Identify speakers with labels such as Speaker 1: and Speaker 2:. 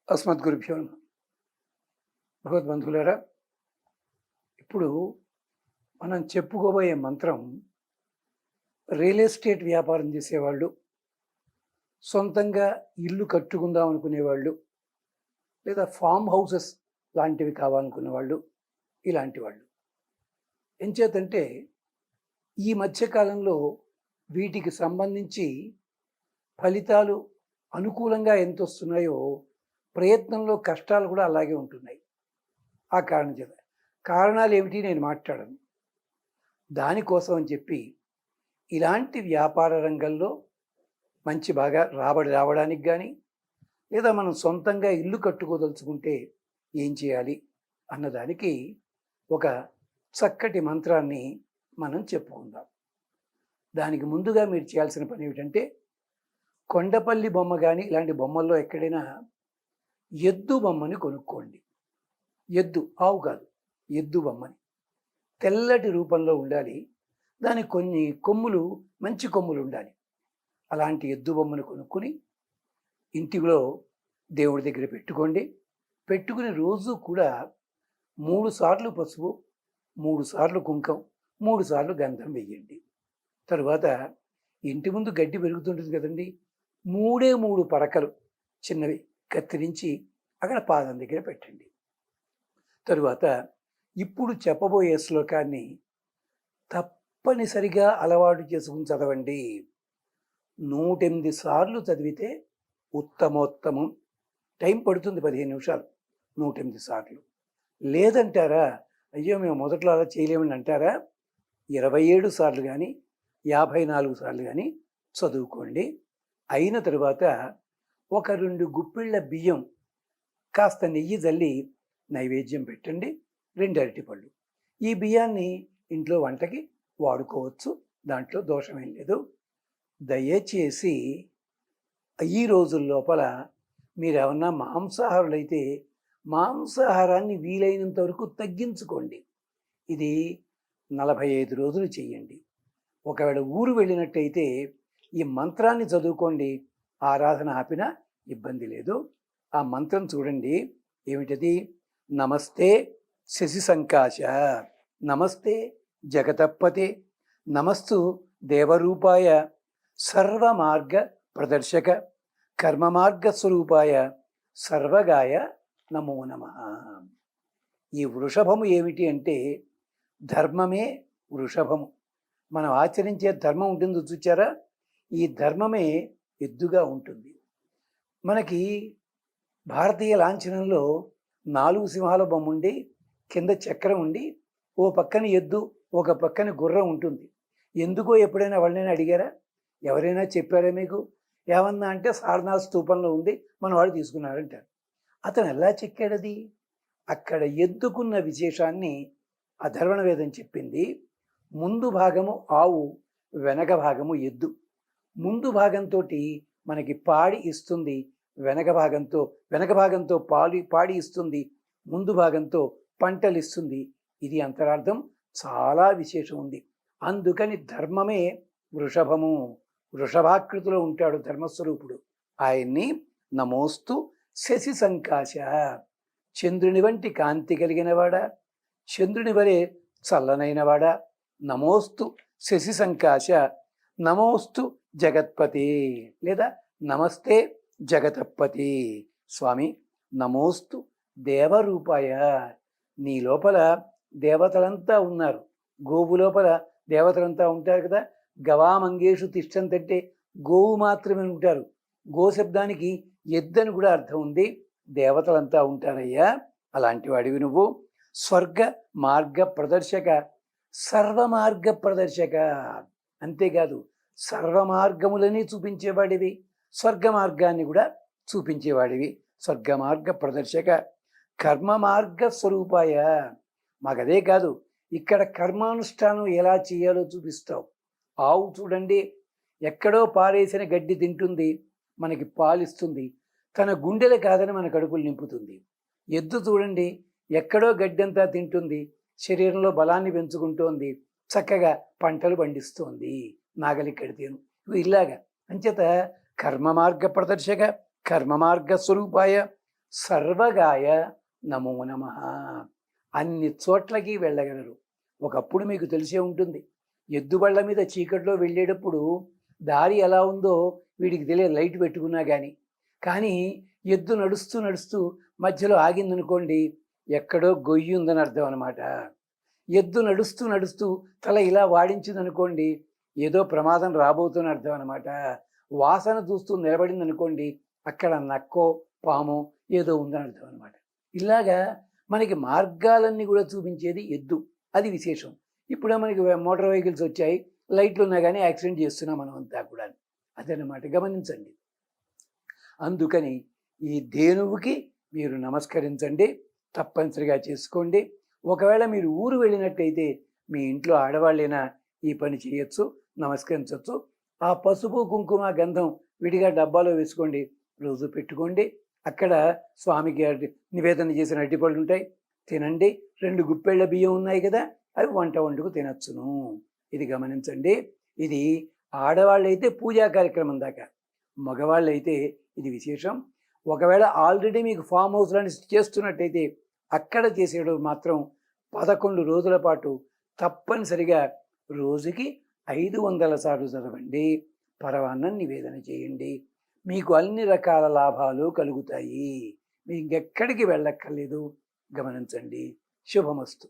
Speaker 1: అస్మద్గురుభ్యో నమః. భగవద్బంధువులారా, ఇప్పుడు మనం చెప్పుకోబోయే మంత్రం రియల్ ఎస్టేట్ వ్యాపారం చేసేవాళ్ళు, సొంతంగా ఇల్లు కట్టుకుందాం అనుకునేవాళ్ళు, లేదా ఫామ్ హౌసెస్ లాంటివి కావాలనుకునేవాళ్ళు, ఇలాంటి వాళ్ళు. ఎంచేతంటే ఈ మధ్యకాలంలో వీటికి సంబంధించి ఫలితాలు అనుకూలంగా ఎంత వస్తున్నాయో ప్రయత్నంలో కష్టాలు కూడా అలాగే ఉంటున్నాయి. ఆ కారణం చేత కారణాలు ఏమిటి నేను మాట్లాడను. దానికోసం అని చెప్పి ఇలాంటి వ్యాపార రంగంలో మంచి బాగా రాబడి రావడానికి కానీ, లేదా మనం సొంతంగా ఇల్లు కట్టుకోదలుచుకుంటే ఏం చేయాలి అన్నదానికి ఒక చక్కటి మంత్రాన్ని మనం చెప్పుకుందాం. దానికి ముందుగా మీరు చేయాల్సిన పని ఏమిటంటే, కొండపల్లి బొమ్మ కానీ ఇలాంటి బొమ్మల్లో ఎక్కడైనా ఎద్దు బొమ్మని కొనుక్కోండి. ఎద్దు, ఆవు కాదు, ఎద్దు బొమ్మని తెల్లటి రూపంలో ఉండాలి. దానికి కొన్ని కొమ్ములు, మంచి కొమ్ములు ఉండాలి. అలాంటి ఎద్దు బొమ్మను కొనుక్కుని ఇంటిలో దేవుడి దగ్గర పెట్టుకోండి. పెట్టుకుని రోజు కూడా 3 సార్లు పసుపు, 3 సార్లు కుంకం, 3 సార్లు గంధం వేయండి. తరువాత ఇంటి ముందు గడ్డి పెరుగుతుంటుంది కదండి, 3 పరకలు చిన్నవి కత్తిరించి అక్కడ పాదం దగ్గర పెట్టండి. తరువాత ఇప్పుడు చెప్పబోయే శ్లోకాన్ని తప్పనిసరిగా అలవాటు చేసుకుని చదవండి. 108 సార్లు చదివితే ఉత్తమోత్తమం. టైం పడుతుంది 15 నిమిషాలు. 108 సార్లు లేదంటారా, అయ్యో మేము మొదట్లో అలా చేయలేమని అంటారా, 27 సార్లు కానీ 54 సార్లు కానీ చదువుకోండి. అయిన తరువాత ఒక 2 గుప్పిళ్ళ బియ్యం, కాస్త నెయ్యి జల్లి నైవేద్యం పెట్టండి. 2 అరటిపళ్ళు. ఈ బియ్యాన్ని ఇంట్లో వంటకి వాడుకోవచ్చు, దాంట్లో దోషమేం లేదు. దయచేసి ఈ రోజుల లోపల మీరేమన్నా మాంసాహారులైతే మాంసాహారాన్ని వీలైనంత వరకు తగ్గించుకోండి. ఇది 45 రోజులు చేయండి. ఒకవేళ ఊరు వెళ్ళినట్టయితే ఈ మంత్రాన్ని చదువుకోండి. ఆరాధన ఆపినా ఇబ్బంది లేదు. ఆ మంత్రం చూడండి, ఏమిటది? నమస్తే శశి సంకాశ, నమస్తే జగతప్పతే, నమస్తు దేవరూపాయ, సర్వమార్గ ప్రదర్శక, కర్మమార్గ స్వరూపాయ, సర్వగాయ నమో నమః. ఈ వృషభము ఏమిటి అంటే ధర్మమే వృషభము. మనం ఆచరించే ధర్మం ఉంటుంది చూచారా, ఈ ధర్మమే ఎద్దుగా ఉంటుంది. మనకి భారతీయ లాంఛనంలో 4 సింహాల బొమ్మ ఉండి, కింద చక్రం ఉండి, ఓ పక్కన ఎద్దు, ఒక పక్కన గుర్రం ఉంటుంది. ఎందుకో ఎప్పుడైనా వాళ్ళైనా అడిగారా? ఎవరైనా చెప్పారా మీకు? ఏమన్నా అంటే సారనాథ్ స్తూపంలో ఉంది, మన వాడు తీసుకున్నారంటారు. అతను ఎలా చెక్కాడది? అక్కడ ఎద్దుకున్న విశేషాన్ని అధర్వణ వేదం చెప్పింది. ముందు భాగము ఆవు, వెనక భాగము ఎద్దు. ముందు భాగంతో మనకి పాడి ఇస్తుంది, వెనక భాగంతో పాడి ఇస్తుంది, ముందు భాగంతో పంటలు ఇస్తుంది. ఇది అంతరార్థం. చాలా విశేషం ఉంది. అందుకని ధర్మమే వృషభము. వృషభాకృతిలో ఉంటాడు ధర్మస్వరూపుడు. ఆయన్ని నమోస్తు శశి సంకాశ, చంద్రుని వంటి కాంతి కలిగినవాడా, చంద్రుని వలె చల్లనైనవాడా, నమోస్తు శశి సంకాశ, నమోస్తు జగత్పతి, లేదా నమస్తే జగతప్పతి. స్వామి నమోస్తు దేవరూపాయ, నీ లోపల దేవతలంతా ఉన్నారు. గోవు లోపల దేవతలంతా ఉంటారు కదా. గవామంగేషు తిష్టంతంటే గోవు మాత్రమే ఉంటారు. గో శబ్దానికి ఎద్దని కూడా అర్థం ఉంది. దేవతలంతా ఉంటారయ్యా. అలాంటి వాడివి నువ్వు. స్వర్గ మార్గ ప్రదర్శక, సర్వమార్గ ప్రదర్శక. అంతేకాదు సర్వమార్గములని చూపించేవాడివి, స్వర్గ మార్గాన్ని కూడా చూపించేవాడివి. స్వర్గ మార్గ ప్రదర్శక, కర్మ మార్గ స్వరూపాయ. మాకదే కాదు, ఇక్కడ కర్మానుష్ఠానం ఎలా చేయాలో చూపిస్తావు. ఆవు చూడండి, ఎక్కడో పారేసిన గడ్డి తింటుంది, మనకి పాలిస్తుంది, తన గుండెలు కాదని మన కడుపులు నింపుతుంది. ఎద్దు చూడండి, ఎక్కడో గడ్డంతా తింటుంది, శరీరంలో బలాన్ని పెంచుకుంటోంది, చక్కగా పంటలు పండిస్తోంది. నాగలి కడితేను ఇలాగా. అంచేత కర్మ మార్గ ప్రదర్శక, కర్మ మార్గ స్వరూపాయ, సర్వగాయ నమో నమః. అన్ని చోట్లకి వెళ్ళగలరు. ఒకప్పుడు మీకు తెలిసే ఉంటుంది, ఎద్దుబళ్ళ మీద చీకట్లో వెళ్ళేటప్పుడు దారి ఎలా ఉందో వీడికి తెలియదు, లైట్ పెట్టుకున్నా కానీ ఎద్దు నడుస్తూ నడుస్తూ మధ్యలో ఆగిందనుకోండి, ఎక్కడో గొయ్యి ఉందని అర్థం అనమాట. ఎద్దు నడుస్తూ నడుస్తూ తల ఇలా వాడించిందనుకోండి, ఏదో ప్రమాదం రాబోతున్న అర్థం అనమాట. వాసన చూస్తూ నిలబడింది అనుకోండి, అక్కడ నక్కో పామో ఏదో ఉందని అర్థం అనమాట. ఇలాగా మనకి మార్గాలన్నీ కూడా చూపించేది ఎద్దు. అది విశేషం. ఇప్పుడే మనకి మోటార్ వెహికల్స్ వచ్చాయి, లైట్లు ఉన్నా కానీ యాక్సిడెంట్ చేస్తున్నాం మనం అంతా కూడా. అదనమాట, గమనించండి. అందుకని ఈ ధేనువుకి మీరు నమస్కరించండి, తప్పనిసరిగా చేసుకోండి. ఒకవేళ మీరు ఊరు వెళ్ళినట్టయితే మీ ఇంట్లో ఆడవాళ్ళైనా ఈ పని చేయొచ్చు, నమస్కరించవచ్చు. ఆ పసుపు కుంకుమ గంధం విడిగా డబ్బాలో వేసుకోండి, రోజు పెట్టుకోండి. అక్కడ స్వామికి నివేదన చేసిన అరటిపళ్ళు ఉంటాయి, తినండి. 2 గుప్పెళ్ళ బియ్యం ఉన్నాయి కదా, అవి వంట వండుకు తినచ్చును. ఇది గమనించండి. ఇది ఆడవాళ్ళైతే పూజా కార్యక్రమం దాకా. మగవాళ్ళైతే ఇది విశేషం. ఒకవేళ ఆల్రెడీ మీకు ఫామ్ హౌస్లని చేస్తున్నట్టయితే అక్కడ చేసేటప్పుడు మాత్రం 11 రోజుల పాటు తప్పనిసరిగా రోజుకి 500 సార్లు చదవండి, పరవాన్నం నివేదన చేయండి. మీకు అన్ని రకాల లాభాలు కలుగుతాయి. మీకు ఇంకెక్కడికి వెళ్ళక్కర్లేదు. గమనించండి. శుభమస్తు.